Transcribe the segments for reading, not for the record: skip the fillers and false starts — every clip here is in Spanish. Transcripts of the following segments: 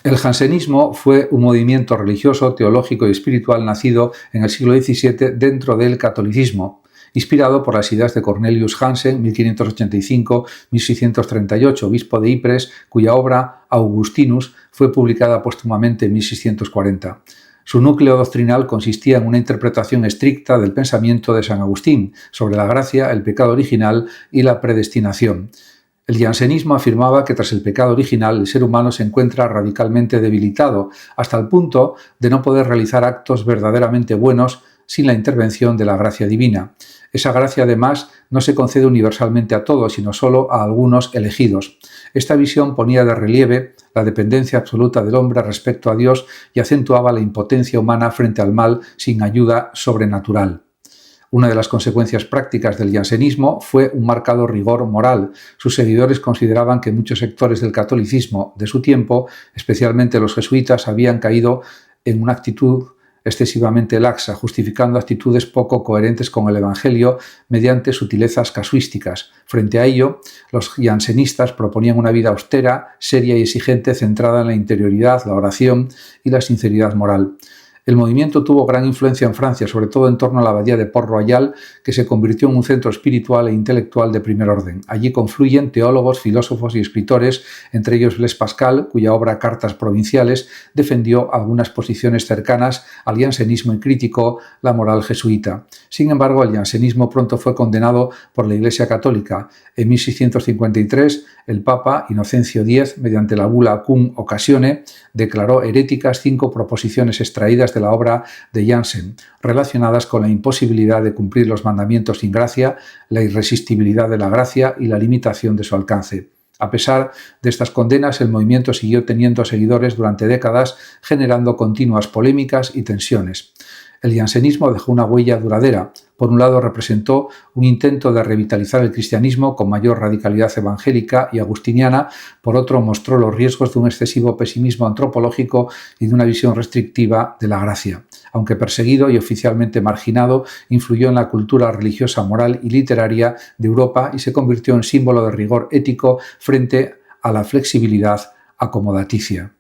El jansenismo fue un movimiento religioso, teológico y espiritual nacido en el siglo XVII dentro del catolicismo, inspirado por las ideas de Cornelius Jansen, 1585-1638, obispo de Ypres, cuya obra Augustinus fue publicada póstumamente en 1640. Su núcleo doctrinal consistía en una interpretación estricta del pensamiento de San Agustín sobre la gracia, el pecado original y la predestinación. El jansenismo afirmaba que tras el pecado original el ser humano se encuentra radicalmente debilitado, hasta el punto de no poder realizar actos verdaderamente buenos sin la intervención de la gracia divina. Esa gracia, además, no se concede universalmente a todos, sino solo a algunos elegidos. Esta visión ponía de relieve la dependencia absoluta del hombre respecto a Dios y acentuaba la impotencia humana frente al mal sin ayuda sobrenatural. Una de las consecuencias prácticas del jansenismo fue un marcado rigor moral. Sus seguidores consideraban que muchos sectores del catolicismo de su tiempo, especialmente los jesuitas, habían caído en una actitud excesivamente laxa, justificando actitudes poco coherentes con el Evangelio mediante sutilezas casuísticas. Frente a ello, los jansenistas proponían una vida austera, seria y exigente, centrada en la interioridad, la oración y la sinceridad moral. El movimiento tuvo gran influencia en Francia, sobre todo en torno a la abadía de Port-Royal, que se convirtió en un centro espiritual e intelectual de primer orden. Allí confluyen teólogos, filósofos y escritores, entre ellos Blaise Pascal, cuya obra Cartas provinciales defendió algunas posiciones cercanas al jansenismo y criticó la moral jesuita. Sin embargo, el jansenismo pronto fue condenado por la Iglesia Católica. En 1653, el Papa Inocencio X, mediante la bula Cum Occasione, declaró heréticas 5 proposiciones extraídas de la obra de Jansen, relacionadas con la imposibilidad de cumplir los mandamientos sin gracia, la irresistibilidad de la gracia y la limitación de su alcance. A pesar de estas condenas, el movimiento siguió teniendo seguidores durante décadas, generando continuas polémicas y tensiones. El jansenismo dejó una huella duradera. Por un lado, representó un intento de revitalizar el cristianismo con mayor radicalidad evangélica y agustiniana. Por otro, mostró los riesgos de un excesivo pesimismo antropológico y de una visión restrictiva de la gracia. Aunque perseguido y oficialmente marginado, influyó en la cultura religiosa, moral y literaria de Europa y se convirtió en símbolo de rigor ético frente a la flexibilidad acomodaticia.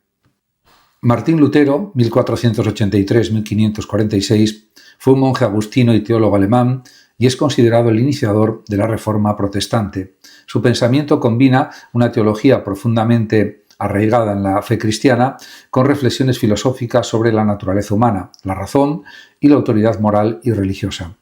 Martín Lutero, 1483-1546, fue un monje agustino y teólogo alemán y es considerado el iniciador de la Reforma protestante. Su pensamiento combina una teología profundamente arraigada en la fe cristiana con reflexiones filosóficas sobre la naturaleza humana, la razón y la autoridad moral y religiosa.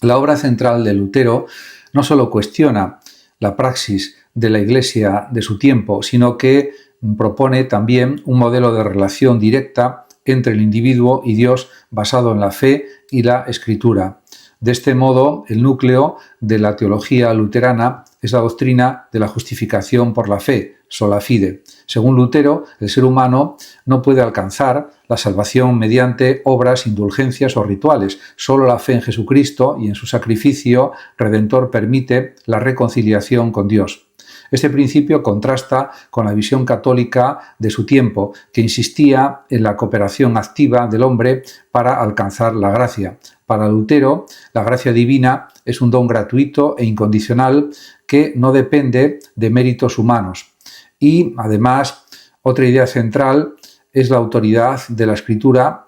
La obra central de Lutero no solo cuestiona la praxis de la Iglesia de su tiempo, sino que propone también un modelo de relación directa entre el individuo y Dios basado en la fe y la escritura. De este modo, el núcleo de la teología luterana es la doctrina de la justificación por la fe, sola fide. Según Lutero, el ser humano no puede alcanzar la salvación mediante obras, indulgencias o rituales. Solo la fe en Jesucristo y en su sacrificio redentor permite la reconciliación con Dios. Este principio contrasta con la visión católica de su tiempo, que insistía en la cooperación activa del hombre para alcanzar la gracia. Para Lutero, la gracia divina es un don gratuito e incondicional que no depende de méritos humanos. Y, además, otra idea central es la autoridad de la Escritura,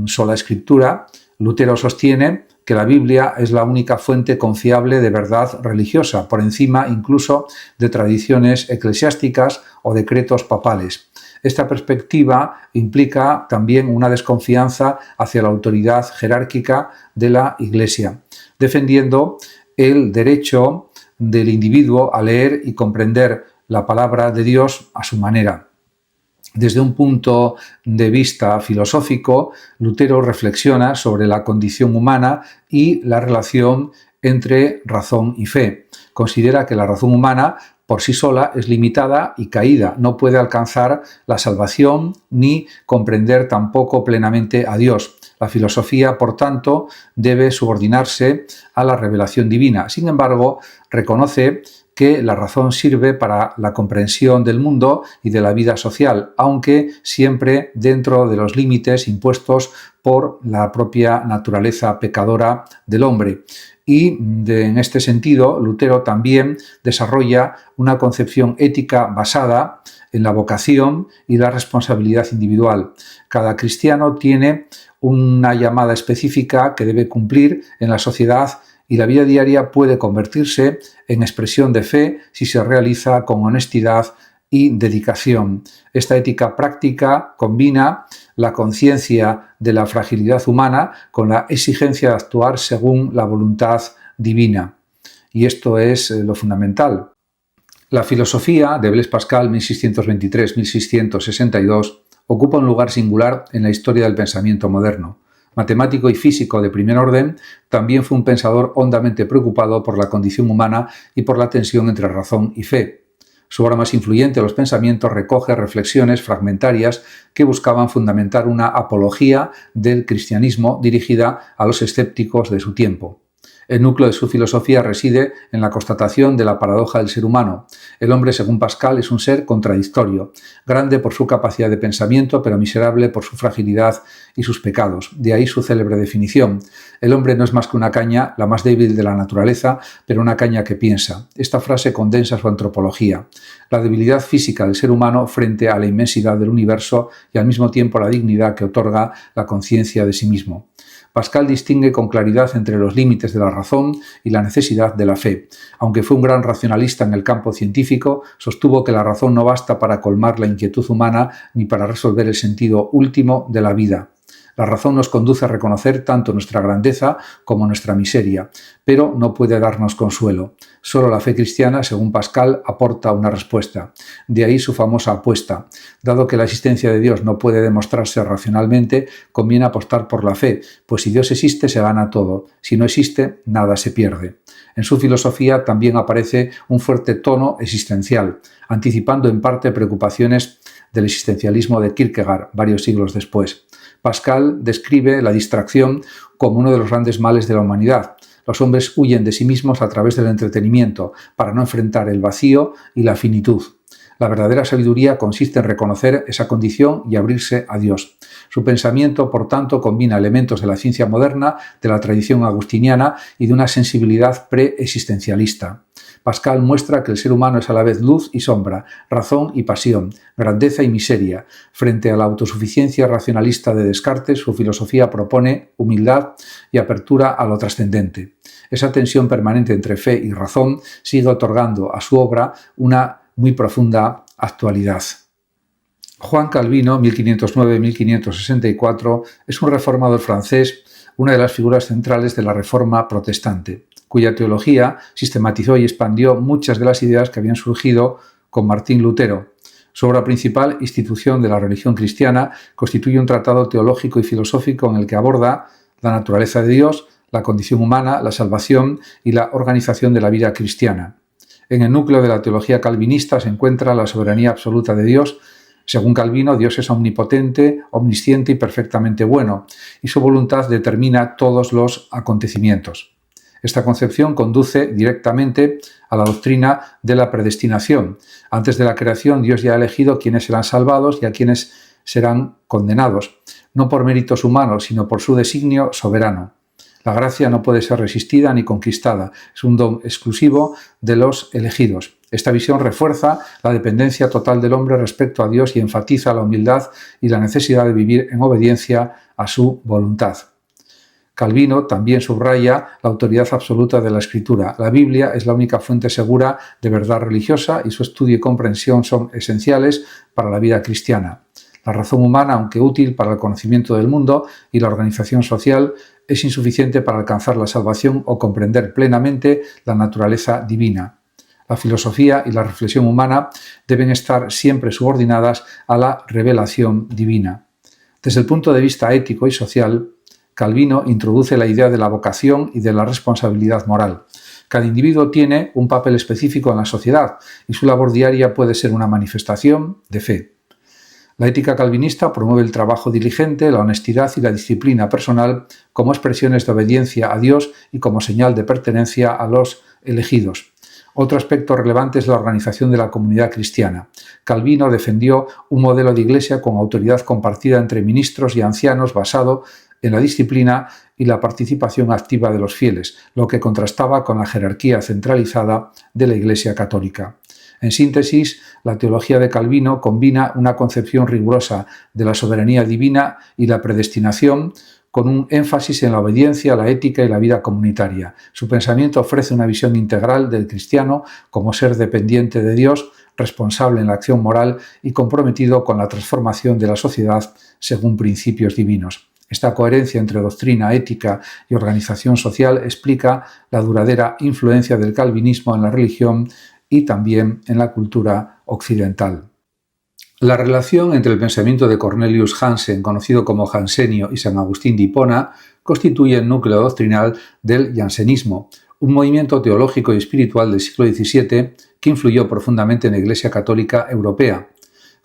sola Escritura. Lutero sostiene que la Biblia es la única fuente confiable de verdad religiosa, por encima incluso de tradiciones eclesiásticas o decretos papales. Esta perspectiva implica también una desconfianza hacia la autoridad jerárquica de la Iglesia, defendiendo el derecho del individuo a leer y comprender la palabra de Dios a su manera. Desde un punto de vista filosófico, Lutero reflexiona sobre la condición humana y la relación entre razón y fe. Considera que la razón humana por sí sola es limitada y caída, no puede alcanzar la salvación ni comprender tampoco plenamente a Dios. La filosofía, por tanto, debe subordinarse a la revelación divina. Sin embargo, reconoce que la razón sirve para la comprensión del mundo y de la vida social, aunque siempre dentro de los límites impuestos por la propia naturaleza pecadora del hombre. Y en este sentido, Lutero también desarrolla una concepción ética basada en la vocación y la responsabilidad individual. Cada cristiano tiene una llamada específica que debe cumplir en la sociedad y la vida diaria puede convertirse en expresión de fe si se realiza con honestidad y dedicación. Esta ética práctica combina la conciencia de la fragilidad humana con la exigencia de actuar según la voluntad divina. Y esto es lo fundamental. La filosofía de Blaise Pascal, 1623-1662, ocupa un lugar singular en la historia del pensamiento moderno. Matemático y físico de primer orden, también fue un pensador hondamente preocupado por la condición humana y por la tensión entre razón y fe. Su obra más influyente, Los Pensamientos, recoge reflexiones fragmentarias que buscaban fundamentar una apología del cristianismo dirigida a los escépticos de su tiempo. El núcleo de su filosofía reside en la constatación de la paradoja del ser humano. El hombre, según Pascal, es un ser contradictorio, grande por su capacidad de pensamiento, pero miserable por su fragilidad y sus pecados. De ahí su célebre definición. El hombre no es más que una caña, la más débil de la naturaleza, pero una caña que piensa. Esta frase condensa su antropología. La debilidad física del ser humano frente a la inmensidad del universo y al mismo tiempo la dignidad que otorga la conciencia de sí mismo. Pascal distingue con claridad entre los límites de la razón y la necesidad de la fe. Aunque fue un gran racionalista en el campo científico, sostuvo que la razón no basta para colmar la inquietud humana ni para resolver el sentido último de la vida. La razón nos conduce a reconocer tanto nuestra grandeza como nuestra miseria, pero no puede darnos consuelo. Solo la fe cristiana, según Pascal, aporta una respuesta. De ahí su famosa apuesta. Dado que la existencia de Dios no puede demostrarse racionalmente, conviene apostar por la fe, pues si Dios existe se gana todo, si no existe, nada se pierde. En su filosofía también aparece un fuerte tono existencial, anticipando en parte preocupaciones del existencialismo de Kierkegaard varios siglos después. Pascal describe la distracción como uno de los grandes males de la humanidad. Los hombres huyen de sí mismos a través del entretenimiento para no enfrentar el vacío y la finitud. La verdadera sabiduría consiste en reconocer esa condición y abrirse a Dios. Su pensamiento, por tanto, combina elementos de la ciencia moderna, de la tradición agustiniana y de una sensibilidad preexistencialista. Pascal muestra que el ser humano es a la vez luz y sombra, razón y pasión, grandeza y miseria. Frente a la autosuficiencia racionalista de Descartes, su filosofía propone humildad y apertura a lo trascendente. Esa tensión permanente entre fe y razón sigue otorgando a su obra una muy profunda actualidad. Juan Calvino, 1509-1564, es un reformador francés, una de las figuras centrales de la Reforma protestante, cuya teología sistematizó y expandió muchas de las ideas que habían surgido con Martín Lutero. Su obra principal, Institución de la religión cristiana, constituye un tratado teológico y filosófico en el que aborda la naturaleza de Dios, la condición humana, la salvación y la organización de la vida cristiana. En el núcleo de la teología calvinista se encuentra la soberanía absoluta de Dios. Según Calvino, Dios es omnipotente, omnisciente y perfectamente bueno, y su voluntad determina todos los acontecimientos. Esta concepción conduce directamente a la doctrina de la predestinación. Antes de la creación, Dios ya ha elegido quiénes serán salvados y a quiénes serán condenados, no por méritos humanos, sino por su designio soberano. La gracia no puede ser resistida ni conquistada, es un don exclusivo de los elegidos. Esta visión refuerza la dependencia total del hombre respecto a Dios y enfatiza la humildad y la necesidad de vivir en obediencia a su voluntad. Calvino también subraya la autoridad absoluta de la Escritura. La Biblia es la única fuente segura de verdad religiosa y su estudio y comprensión son esenciales para la vida cristiana. La razón humana, aunque útil para el conocimiento del mundo y la organización social, es insuficiente para alcanzar la salvación o comprender plenamente la naturaleza divina. La filosofía y la reflexión humana deben estar siempre subordinadas a la revelación divina. Desde el punto de vista ético y social, Calvino introduce la idea de la vocación y de la responsabilidad moral. Cada individuo tiene un papel específico en la sociedad y su labor diaria puede ser una manifestación de fe. La ética calvinista promueve el trabajo diligente, la honestidad y la disciplina personal como expresiones de obediencia a Dios y como señal de pertenencia a los elegidos. Otro aspecto relevante es la organización de la comunidad cristiana. Calvino defendió un modelo de iglesia con autoridad compartida entre ministros y ancianos basado en la disciplina y la participación activa de los fieles, lo que contrastaba con la jerarquía centralizada de la Iglesia católica. En síntesis, la teología de Calvino combina una concepción rigurosa de la soberanía divina y la predestinación, con un énfasis en la obediencia, la ética y la vida comunitaria. Su pensamiento ofrece una visión integral del cristiano como ser dependiente de Dios, responsable en la acción moral y comprometido con la transformación de la sociedad según principios divinos. Esta coherencia entre doctrina, ética y organización social explica la duradera influencia del calvinismo en la religión y también en la cultura occidental. La relación entre el pensamiento de Cornelius Hansen, conocido como Jansenio, y San Agustín de Hipona constituye el núcleo doctrinal del jansenismo, un movimiento teológico y espiritual del siglo XVII que influyó profundamente en la Iglesia católica europea.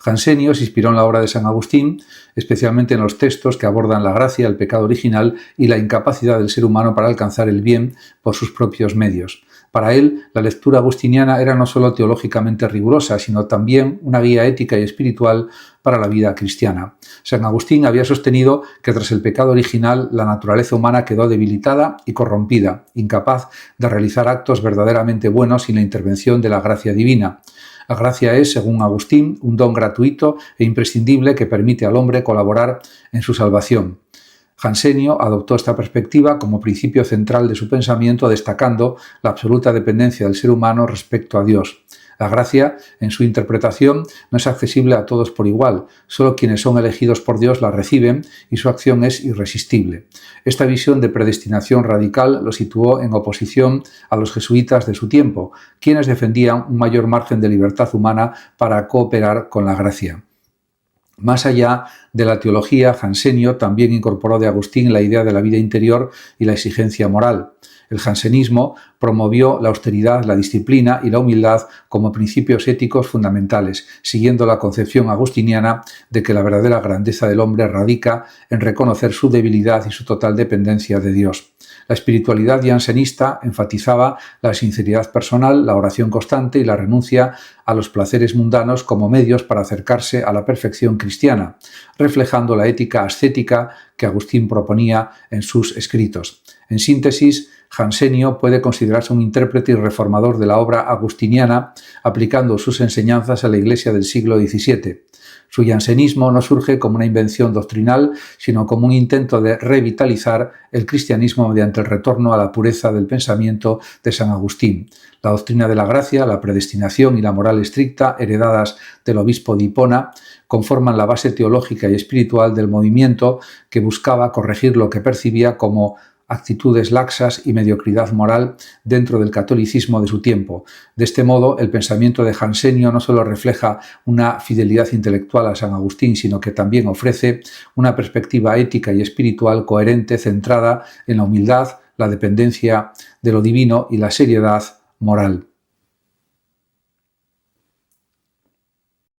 Jansenio se inspiró en la obra de San Agustín, especialmente en los textos que abordan la gracia, el pecado original y la incapacidad del ser humano para alcanzar el bien por sus propios medios. Para él, la lectura agustiniana era no solo teológicamente rigurosa, sino también una guía ética y espiritual para la vida cristiana. San Agustín había sostenido que tras el pecado original la naturaleza humana quedó debilitada y corrompida, incapaz de realizar actos verdaderamente buenos sin la intervención de la gracia divina. La gracia es, según Agustín, un don gratuito e imprescindible que permite al hombre colaborar en su salvación. Jansenio adoptó esta perspectiva como principio central de su pensamiento, destacando la absoluta dependencia del ser humano respecto a Dios. La gracia, en su interpretación, no es accesible a todos por igual, solo quienes son elegidos por Dios la reciben y su acción es irresistible. Esta visión de predestinación radical lo situó en oposición a los jesuitas de su tiempo, quienes defendían un mayor margen de libertad humana para cooperar con la gracia. Más allá de la teología, Jansenio también incorporó de Agustín la idea de la vida interior y la exigencia moral. El jansenismo promovió la austeridad, la disciplina y la humildad como principios éticos fundamentales, siguiendo la concepción agustiniana de que la verdadera grandeza del hombre radica en reconocer su debilidad y su total dependencia de Dios. La espiritualidad jansenista enfatizaba la sinceridad personal, la oración constante y la renuncia a los placeres mundanos como medios para acercarse a la perfección cristiana, reflejando la ética ascética que Agustín proponía en sus escritos. En síntesis, Jansenio puede considerarse un intérprete y reformador de la obra agustiniana, aplicando sus enseñanzas a la Iglesia del siglo XVII. Su jansenismo no surge como una invención doctrinal, sino como un intento de revitalizar el cristianismo mediante el retorno a la pureza del pensamiento de San Agustín. La doctrina de la gracia, la predestinación y la moral estricta, heredadas del obispo de Hipona, conforman la base teológica y espiritual del movimiento que buscaba corregir lo que percibía como actitudes laxas y mediocridad moral dentro del catolicismo de su tiempo. De este modo, el pensamiento de Jansenio no solo refleja una fidelidad intelectual a San Agustín, sino que también ofrece una perspectiva ética y espiritual coherente, centrada en la humildad, la dependencia de lo divino y la seriedad moral.